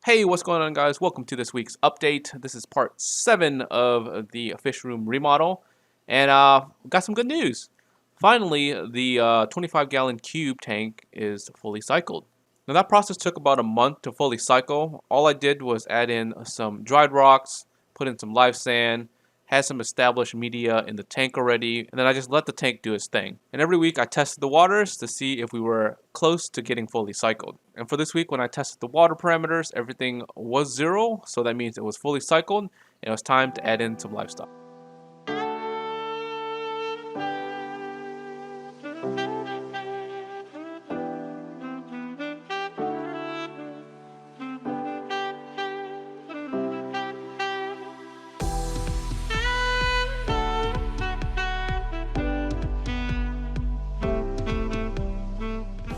Hey, what's going on, guys? Welcome to this week's update. This is part 7 of the fish room remodel, and got some good news. Finally, the 25-gallon cube tank is fully cycled. Now that process took about a month to fully cycle. All I did was add in some dried rocks, put in some live sand, had some established media in the tank already, and then I just let the tank do its thing. And every week I tested the waters to see if we were close to getting fully cycled. And for this week, when I tested the water parameters, everything was 0, so that means it was fully cycled, and it was time to add in some livestock.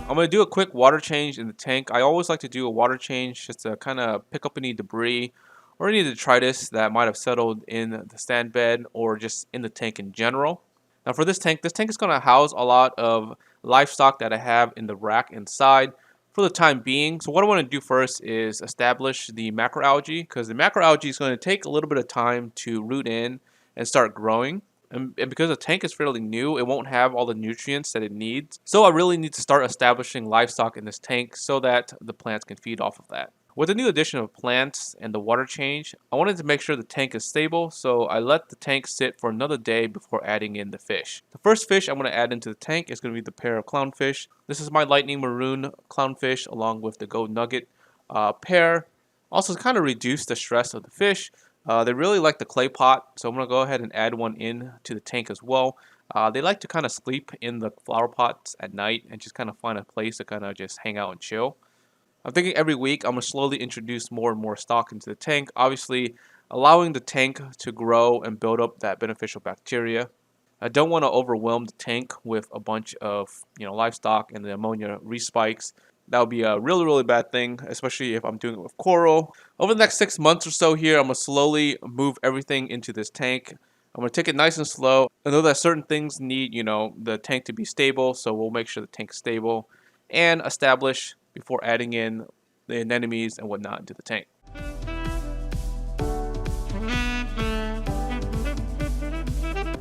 I'm going to do a quick water change in the tank. I always like to do a water change just to kind of pick up any debris or any detritus that might have settled in the sand bed or just in the tank in general. Now for this tank is going to house a lot of livestock that I have in the rack inside for the time being. So what I want to do first is establish the macroalgae, because the macroalgae is going to take a little bit of time to root in and start growing. And because the tank is fairly new, it won't have all the nutrients that it needs. So I really need to start establishing livestock in this tank so that the plants can feed off of that. With the new addition of plants and the water change, I wanted to make sure the tank is stable, so I let the tank sit for another day before adding in the fish. The first fish I'm going to add into the tank is going to be the pair of clownfish. This is my lightning maroon clownfish along with the gold nugget pair. Also, to kind of reduce the stress of the fish, they really like the clay pot, so I'm going to go ahead and add one in to the tank as well. They like to kind of sleep in the flower pots at night and just kind of find a place to kind of just hang out and chill. I'm thinking every week I'm going to slowly introduce more and more stock into the tank, obviously allowing the tank to grow and build up that beneficial bacteria. I don't want to overwhelm the tank with a bunch of livestock and the ammonia respikes. That would be a really bad thing, especially if I'm doing it with coral. Over the next 6 months or so here, I'm going to slowly move everything into this tank. I'm going to take it nice and slow. I know that certain things need, the tank to be stable, so we'll make sure the tank is stable and establish before adding in the anemones and whatnot into the tank.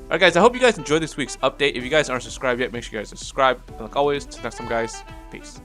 Alright guys, I hope you guys enjoyed this week's update. If you guys aren't subscribed yet, make sure you guys are subscribed. And like always, till next time guys, peace.